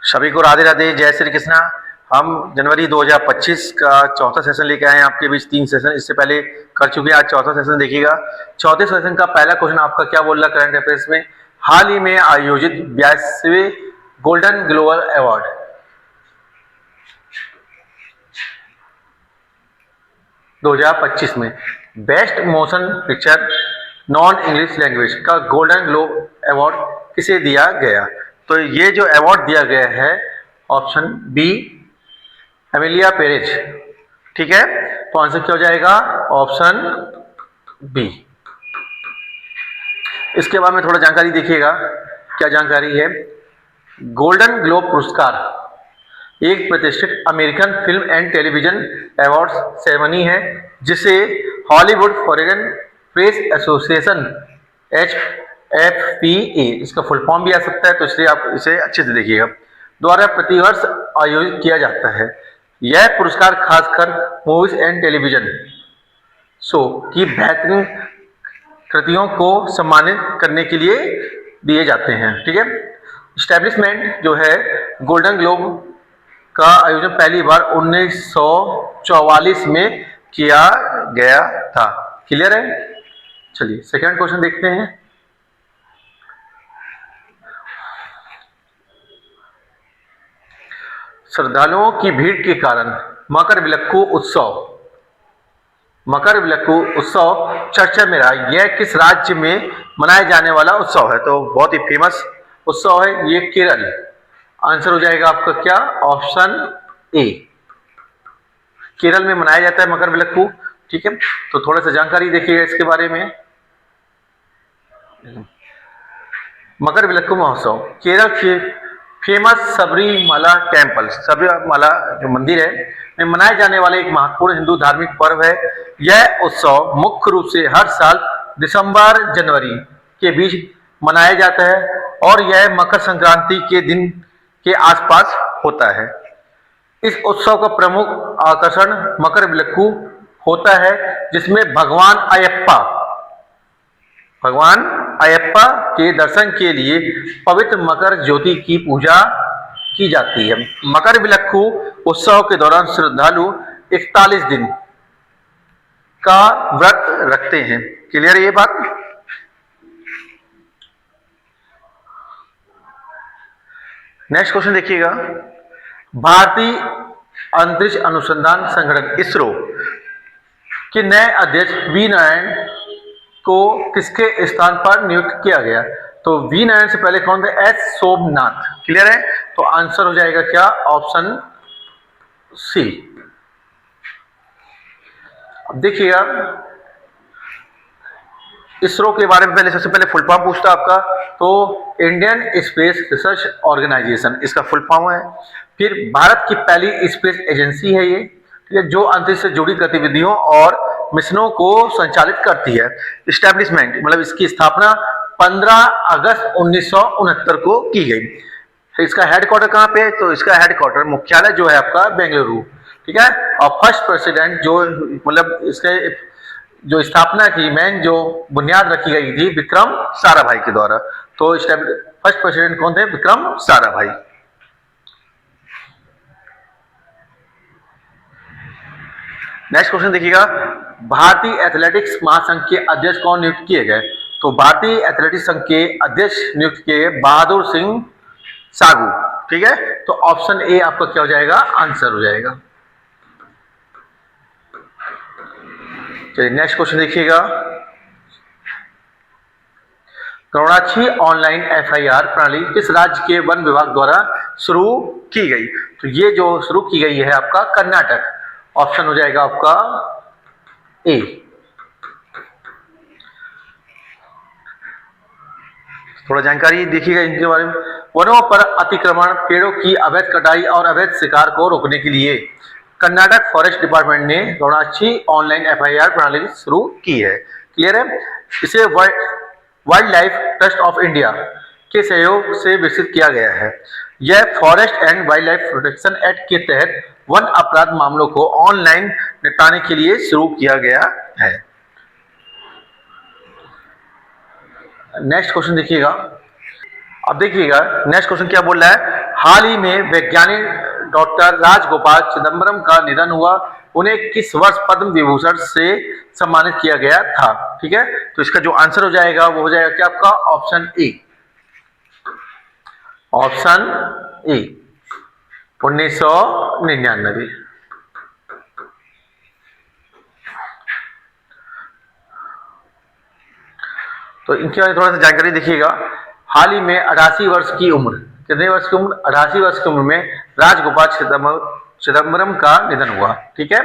सभी को राधे राधे, जय श्री कृष्णा। हम जनवरी 2025 का चौथा सेशन लेके आए हैं आपके बीच। 3 सेशन इससे पहले कर चुके हैं, आज चौथा सेशन देखिएगा। चौथे सेशन का पहला क्वेश्चन आपका क्या बोल रहा है करंट अफेयर्स में, हाल ही में आयोजित 82वें गोल्डन ग्लोब अवार्ड 2025 में best motion picture non English language का गोल्डन ग्लोब अवार्ड किसे दिया गया? तो ये जो अवार्ड दिया गया है ऑप्शन बी, एमिलिया पेरेज। ठीक है, तो आंसर क्या हो जाएगा? Option B. इसके बाद में थोड़ा जानकारी देखिएगा, क्या जानकारी है। गोल्डन ग्लोब पुरस्कार एक प्रतिष्ठित American film and television award ceremony है जिसे Hollywood foreign press association HFPA, इसका फुल फॉर्म भी आ सकता है, तो इसलिए आप इसे अच्छे से देखिएगा, द्वारा प्रतिवर्ष आयोजित किया जाता है। यह पुरस्कार खासकर मूवीज एंड टेलीविजन शो की बेहतरीन कृतियों को सम्मानित करने के लिए दिए जाते हैं। ठीक है, इस्टेब्लिशमेंट जो है गोल्डन ग्लोब का आयोजन पहली बार 1944 में किया गया था। क्लियर है? चलिए सेकंड क्वेश्चन देखते हैं। श्रद्धालुओं की भीड़ के कारण मकरविलक्कू उत्सव चर्चा में रहा। यह किस राज्य में मनाए जाने वाला उत्सव है? तो बहुत ही फेमस उत्सव है ये, केरल। आंसर हो जाएगा आपका क्या? ऑप्शन ए, केरल में मनाया जाता है मकरविलक्कू। ठीक है, तो थोड़ा सा जानकारी देखिएगा इसके बारे में। मकरविलक्कू महोत्सव केरल के फेमस सबरीमला टेम्पल, सबरीमला जो मंदिर है में मनाए जाने वाले एक महत्वपूर्ण हिंदू धार्मिक पर्व है। यह उत्सव मुख्य रूप से हर साल दिसंबर जनवरी के बीच मनाया जाता है और यह मकर संक्रांति के दिन के आसपास होता है। इस उत्सव का प्रमुख आकर्षण मकरविलक्कू होता है जिसमें भगवान अयप्पा के दर्शन के लिए पवित्र मकर ज्योति की पूजा की जाती है। मकरविलक्कू उत्सव के दौरान श्रद्धालु 41 दिन का व्रत रखते हैं। क्लियर है ये बात? नेक्स्ट क्वेश्चन देखिएगा। भारतीय अंतरिक्ष अनुसंधान संगठन इसरो के नए अध्यक्ष वी नारायण को किसके स्थान पर नियुक्त किया गया? तो वी नारायण से पहले कौन थे? एस सोमनाथ। क्लियर है? तो आंसर हो जाएगा क्या? Option C. अब देखिएगा इसरो के बारे में पहले, सबसे पहले फुल फॉर्म पूछता आपका, तो इंडियन स्पेस रिसर्च ऑर्गेनाइजेशन इसका फुल फॉर्म है। फिर भारत की पहली स्पेस एजेंसी है ये, ठीक है, जो अंतरिक्ष से जुड़ी गतिविधियों और मिशनों को संचालित करती है। इस्टेब्लिशमेंट मतलब इसकी स्थापना 15 अगस्त 1969 को की गई। इसका हेडक्वार्टर कहाँ पे है? तो इसका हेडक्वार्टर मुख्यालय जो है आपका बेंगलुरु। ठीक है, और फर्स्ट प्रेसिडेंट जो मतलब इसके जो स्थापना की मेन जो बुनियाद रखी गई थी विक्रम साराभाई के द्वारा। तो फर्स्ट प्रेसिडेंट कौन थे? विक्रम साराभाई। नेक्स्ट क्वेश्चन देखिएगा। भारतीय एथलेटिक्स महासंघ के अध्यक्ष कौन नियुक्त किए गए? तो भारतीय एथलेटिक्स संघ के अध्यक्ष नियुक्त किए गए बहादुर सिंह सागू। ठीक है, तो ऑप्शन ए आपका क्या हो जाएगा? आंसर हो जाएगा। चलिए नेक्स्ट क्वेश्चन देखिएगा। गौड़ाची ऑनलाइन FIR प्रणाली किस राज्य के वन विभाग द्वारा शुरू की गई? तो ये जो शुरू की गई है आपका कर्नाटक। ऑप्शन हो जाएगा आपका ए। थोड़ा जानकारी देखिएगा इनके बारे में। वनों पर अतिक्रमण, पेड़ों की अवैध कटाई और अवैध शिकार को रोकने के लिए कर्नाटक फॉरेस्ट डिपार्टमेंट ने गौड़ाची ऑनलाइन FIR प्रणाली शुरू की है। क्लियर है? इसे wild life trust of India के सहयोग से विकसित किया गया है। यह forest and wild life protection act के तहत वन अपराध मामलों को ऑनलाइन निपटाने के लिए शुरू किया गया है। नेक्स्ट क्वेश्चन देखिएगा। अब देखिएगा नेक्स्ट क्वेश्चन क्या बोल रहा है। हाल ही में वैज्ञानिक डॉक्टर राजगोपाल चिदम्बरम का निधन हुआ। उन्हें किस वर्ष पद्म विभूषण से सम्मानित किया गया था? ठीक है, तो इसका जो आंसर हो जाएगा वो हो जाएगा क्या आपका? Option A, option A 1999। तो इनके बारे में थोड़ा सा जानकारी देखिएगा। हाल ही में 88 वर्ष की उम्र, कितने वर्ष की उम्र? 88 वर्ष की उम्र में राजगोपाल चिदम्बरम का निधन हुआ। ठीक है,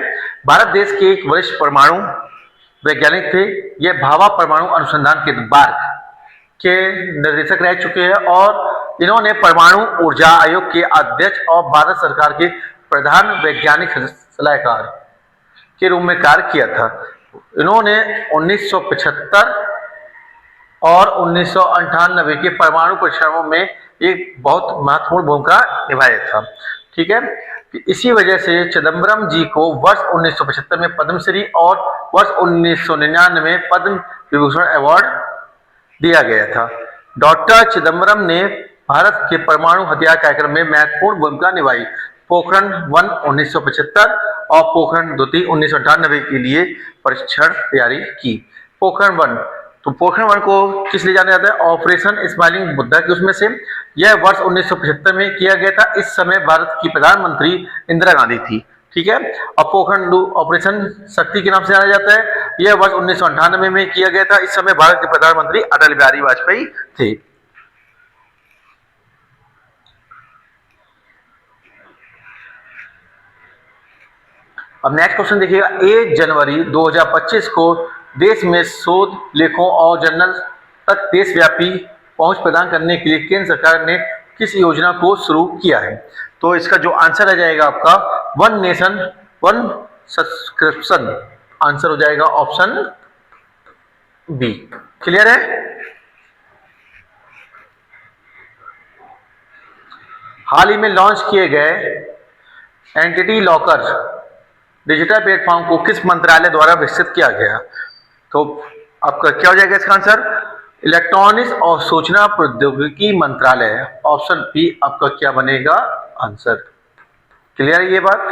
भारत देश के एक वरिष्ठ परमाणु वैज्ञानिक थे। ये भाभा परमाणु अनुसंधान केंद्र के निर्देशक रह चुके हैं और इन्होंने परमाणु ऊर्जा आयोग के अध्यक्ष और भारत सरकार के प्रधान वैज्ञानिक सलाहकार के रूप में कार्य किया था। इन्होंने 1975 और 1998 के परमाणु परीक्षणों में एक बहुत महत्वपूर्ण भूमिका निभाया था। ठीक है, इसी वजह से चिदम्बरम जी को वर्ष 1975 में पद्मश्री और वर्ष 1999 में पद्म विभूषण अवार्ड दिया गया था। डॉक्टर चिदम्बरम ने भारत के परमाणु हथियार कार्यक्रम में महत्वपूर्ण भूमिका निभाई। पोखरण 1 1975 और पोखरण 2 1998 के लिए परीक्षण तैयारी की। पोखरण 1, तो पोखरण 1 को किस लिए जाना जाता है? ऑपरेशन स्माइलिंग बुद्धा के उसमें से। यह वर्ष 1975 में किया गया था। इस समय भारत की प्रधानमंत्री इंदिरा गांधी थी। ठीक है, और पोखरण 2 ऑपरेशन शक्ति के नाम से जाना जाता है। यह वर्ष 1998 में किया गया था। इस समय भारत के प्रधानमंत्री अटल बिहारी वाजपेयी थे। अब नेक्स्ट क्वेश्चन देखिएगा। 1 जनवरी 2025 को देश में शोध लेखों और जर्नल तक देशव्यापी पहुंच प्रदान करने के लिए केंद्र सरकार ने किस योजना को शुरू किया है? तो इसका जो आंसर आ जाएगा आपका one nation one subscription. Answer हो जाएगा ऑप्शन बी। क्लियर है? हाल ही में लॉन्च किए गए एंटिटी लॉकर डिजिटल प्लेटफॉर्म को किस मंत्रालय द्वारा विकसित किया गया? तो आपका क्या हो जाएगा इसका आंसर? इलेक्ट्रॉनिक्स और सूचना प्रौद्योगिकी मंत्रालय। ऑप्शन बी आपका क्या बनेगा आंसर। क्लियर है ये बात?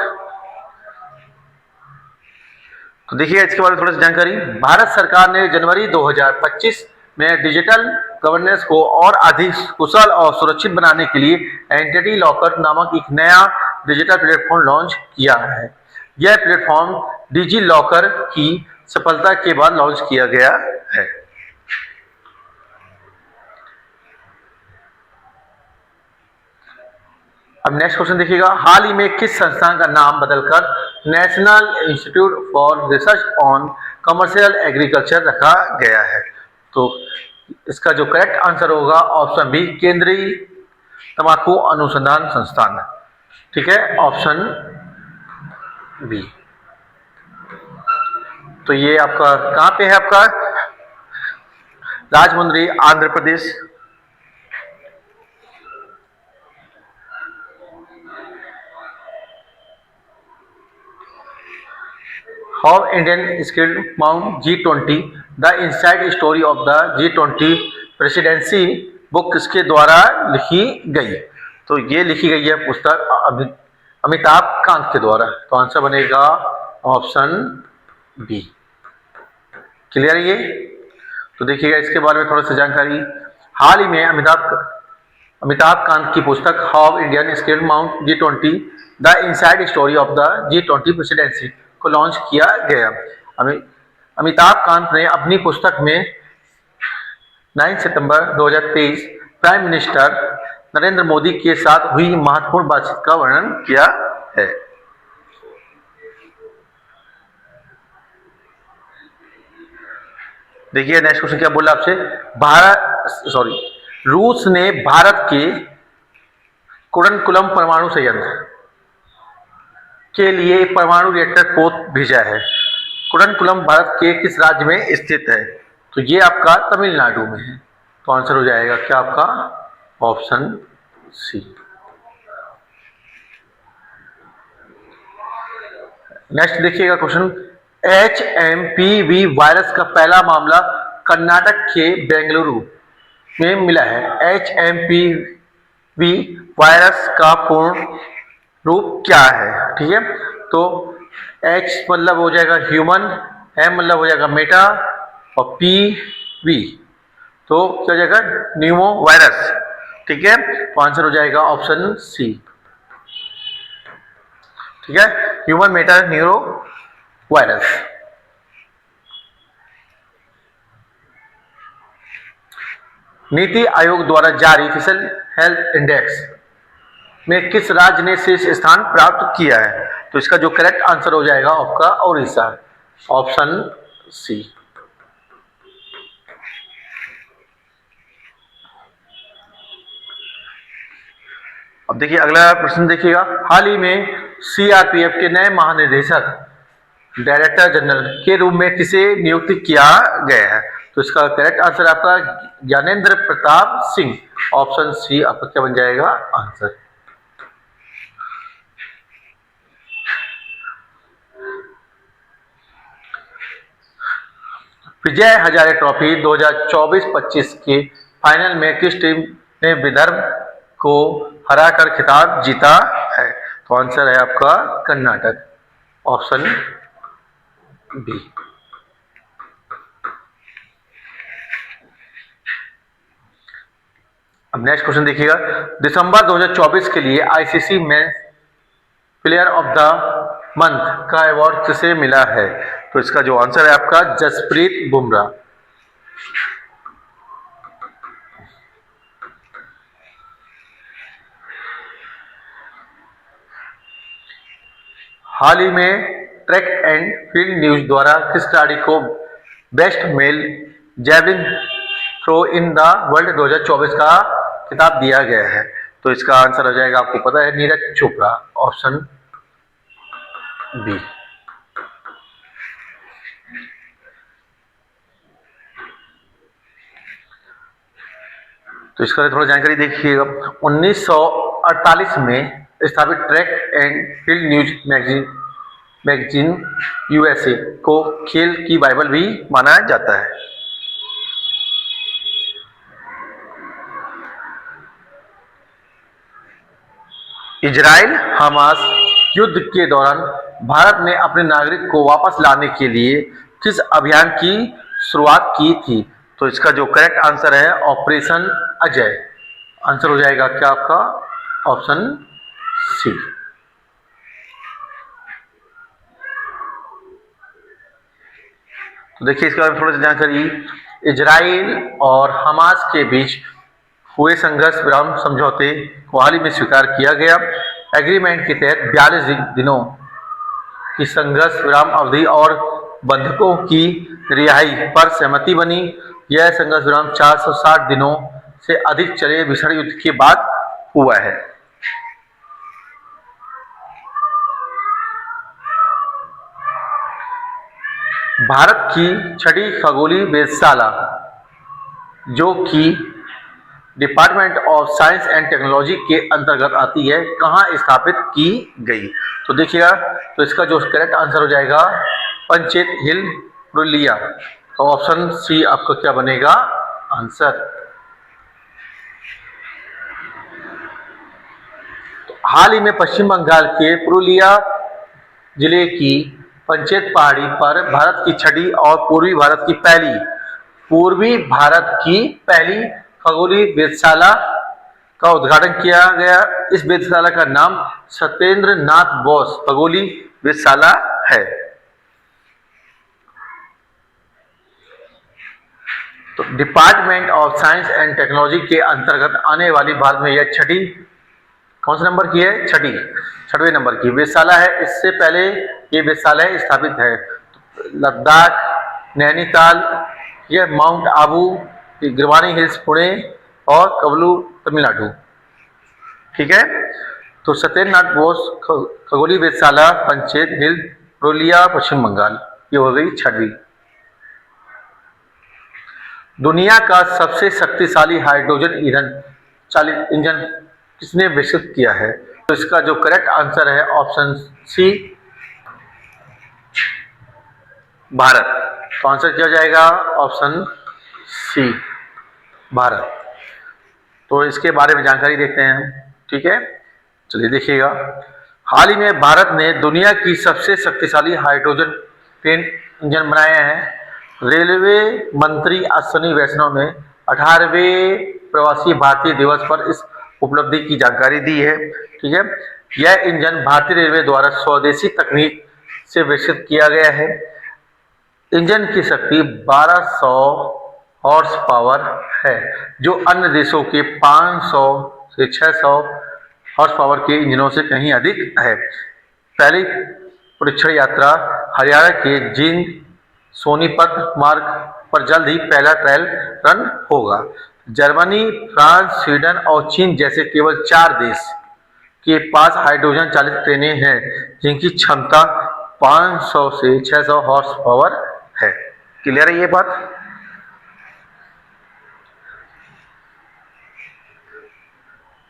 तो देखिए इसके बारे में थोड़ा सा जानकारी। भारत सरकार ने जनवरी 2025 में डिजिटल गवर्नेंस को और अधिक कुशल और सुरक्षित बनाने के लिए एंटिटी लॉकर नामक एक नया डिजिटल प्लेटफॉर्म लॉन्च किया है। यह प्लेटफॉर्म डिजी लॉकर की सफलता के बाद लॉन्च किया गया है। अब नेक्स्ट क्वेश्चन देखिएगा। हाल ही में किस संस्थान का नाम बदलकर national institute for research on commercial agriculture रखा गया है? तो इसका जो करेक्ट आंसर होगा ऑप्शन बी, केंद्रीय तंबाकू अनुसंधान संस्थान। ठीक है, ऑप्शन बी। तो ये आपका कहां पे है? आपका Rajahmundry, Andhra Pradesh. How Indian skilled mount G20 the inside story of the G20 presidency book किसके द्वारा लिखी गई? तो ये लिखी गई है पुस्तक अमिताभ कांत के द्वारा। तो आंसर बनेगा ऑप्शन बी। क्लियर है ये? तो देखिएगा इसके बारे में थोड़ा सा जानकारी। हाल ही में अमिताभ कांत की पुस्तक how Indian skilled mount G20 the inside story of the G20 presidency को लॉन्च किया गया। अमिताभ कांत ने अपनी पुस्तक में 9 सितंबर 2023 प्राइम मिनिस्टर नरेंद्र मोदी के साथ हुई महत्वपूर्ण बातचीत का वर्णन किया है। देखिए नेक्स्ट क्वेश्चन क्या बोला आपसे। रूस ने भारत के कुडनकुलम परमाणु संयंत्र के लिए परमाणु रिएक्टर पोत भेजा है। कुडनकुलम भारत के किस राज्य में स्थित है? तो ये आपका तमिलनाडु में है। तो आंसर हो जाएगा क्या आपका ऑप्शन सी। नेक्स्ट देखिएगा क्वेश्चन। HMPV वायरस का पहला मामला कर्नाटक के बेंगलुरु में मिला है। HMPV वी वायरस का पूर्ण रूप क्या है, ठीक है। तो एच मतलब हो जाएगा ह्यूमन, एम मतलब हो जाएगा मेटा और पी वी, तो क्या हो जाएगा न्यूमो वायरस, ठीक है। तो आंसर हो जाएगा ऑप्शन सी, ठीक है, human Meta neuro virus. NITI Aayog द्वारा जारी फिशल हेल्थ इंडेक्स में किस राज्य ने शीर्ष स्थान प्राप्त किया है? तो इसका जो करेक्ट आंसर हो जाएगा आपका उड़ीसा, ऑप्शन सी। अब देखिए अगला प्रश्न देखिएगा, हाल ही में सीआरपीएफ के नए महानिदेशक डायरेक्टर जनरल के रूप में किसे नियुक्त किया गया है? तो इसका करेक्ट आंसर आपका ज्ञानेंद्र प्रताप सिंह, ऑप्शन सी आपका क्या बन जाएगा आंसर। विजय हजारे ट्रॉफी 2024-25 के फाइनल में किस टीम ने विदर्भ को हराकर खिताब जीता है? तो आंसर है आपका कर्नाटक, ऑप्शन बी। अब नेक्स्ट क्वेश्चन देखिएगा, दिसंबर 2024 के लिए आईसीसी में प्लेयर ऑफ द मंथ का अवार्ड किसे मिला है? तो इसका जो आंसर है आपका जसप्रीत बुमराह। हाल ही में ट्रैक एंड फील्ड न्यूज द्वारा किस खिलाड़ी को best male javelin throw in the world 2024 का खिताब दिया गया है? तो इसका आंसर हो जाएगा, आपको पता है, नीरज चोपड़ा, ऑप्शन बी। तो इसका थोड़ा जानकारी देखिएगा, 1948 में स्थापित track and field news magazine USA को खेल की बाइबल भी माना जाता है। इजराइल हमास युद्ध के दौरान भारत ने अपने नागरिक को वापस लाने के लिए किस अभियान की शुरुआत की थी? तो इसका जो करेक्ट आंसर है ऑपरेशन अजय, आंसर हो जाएगा क्या आपका ऑप्शन सी। तो देखिए इसके बारे में थोड़ा सा जानकारी, इजराइल और हमास के बीच हुए संघर्ष विराम समझौते को हाल ही में स्वीकार किया गया। एग्रीमेंट के तहत 42 दिनों की संघर्ष विराम अवधि और बंधकों की रिहाई पर सहमति बनी। यह संघर्ष विराम 460 दिनों से अधिक चले भीषण युद्ध के बाद हुआ है। भारत की छठी खगोलीय वेधशाला जो कि department of science and technology के अंतर्गत आती है, कहाँ स्थापित की गई? तो देखिएगा, तो इसका जो करेक्ट आंसर हो जाएगा पंचेत हिल पुरुलिया, तो ऑप्शन सी आपका क्या बनेगा आंसर। तो हाल ही में पश्चिम बंगाल के पुरुलिया जिले की पंचेत पहाड़ी पर भारत की छठी और पूर्वी भारत की पहली खगोलीय वेधशाला का उद्घाटन किया गया। इस वेधशाला का नाम सत्येंद्र नाथ बोस खगोलीय वेधशाला है। तो department of science and technology के अंतर्गत आने वाली भारत में यह छठी, कौन से नंबर की है, छठवें नंबर की वेधशाला है। इससे पहले ये वेधशाला स्थापित है लद्दाख, नैनीताल, यह माउंट आबू, गिरवानी हिल्स पुणे और कवलू तमिलनाडु, ठीक है। तो सत्येंद्रनाथ बोस खगोलीय वेधशाला पंचेत हिल पुरुलिया पश्चिम बंगाल, ये हो गई छठवीं। दुनिया का सबसे शक्तिशाली हाइड्रोजन ईंधन चालित इंजन किसने विकसित किया है? तो इसका जो करेक्ट आंसर है ऑप्शन सी भारत, तो आंसर क्या हो जाएगा ऑप्शन सी भारत, तो इसके बारे में जानकारी देखते हैं हम, ठीक है। चलिए देखिएगा, हाल ही में भारत ने दुनिया की सबसे शक्तिशाली हाइड्रोजन ट्रेन इंजन बनाया है। रेलवे मंत्री अश्विनी वैष्णव ने 18वें प्रवासी भारतीय दिवस पर इस उपलब्धि की जानकारी दी है, ठीक है। यह इंजन भारतीय रेलवे द्वारा स्वदेशी तकनीक से विकसित किया गया है। इंजन की शक्ति 1200 हॉर्स पावर है, जो अन्य देशों के 500 से 600 हॉर्स पावर के इंजनों से कहीं अधिक है। पहली परीक्षण यात्रा हरियाणा के जींद सोनीपत मार्ग पर जल्द ही पहला ट्रायल रन होगा। जर्मनी, फ्रांस, स्वीडन और चीन जैसे केवल 4 देश के पास हाइड्रोजन चालित ट्रेनें हैं, जिनकी क्षमता 500 से 600 हॉर्स पावर है। क्लियर है ये बात?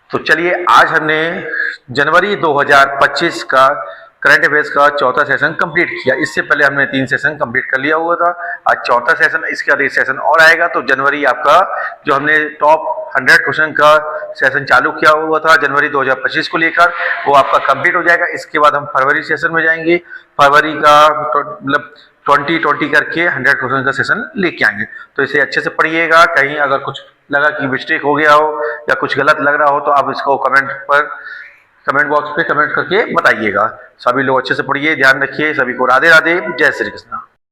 तो चलिए, आज हमने जनवरी 2025 का करंट अफेयर्स का चौथा सेशन कंप्लीट किया। इससे पहले हमने 3 सेशन कंप्लीट कर लिया हुआ था। आज चौथा सेशन, इसके बाद एक सेशन और आएगा। तो जनवरी आपका जो हमने टॉप 100 क्वेश्चन का सेशन चालू किया हुआ था जनवरी 2025 को लेकर, वो आपका कंप्लीट हो जाएगा। इसके बाद हम फरवरी सेशन में जाएंगे। फरवरी का मतलब 20 करके 100 क्वेश्चन का सेशन लेके आएंगे। तो इसे अच्छे से पढ़िएगा। कहीं अगर कुछ लगा कि मिस्टेक हो गया हो या कुछ गलत लग रहा हो तो आप इसको कमेंट बॉक्स पे कमेंट करके बताइएगा। सभी लोग अच्छे से पढ़िए, ध्यान रखिए। सभी को राधे राधे, जय श्री कृष्ण।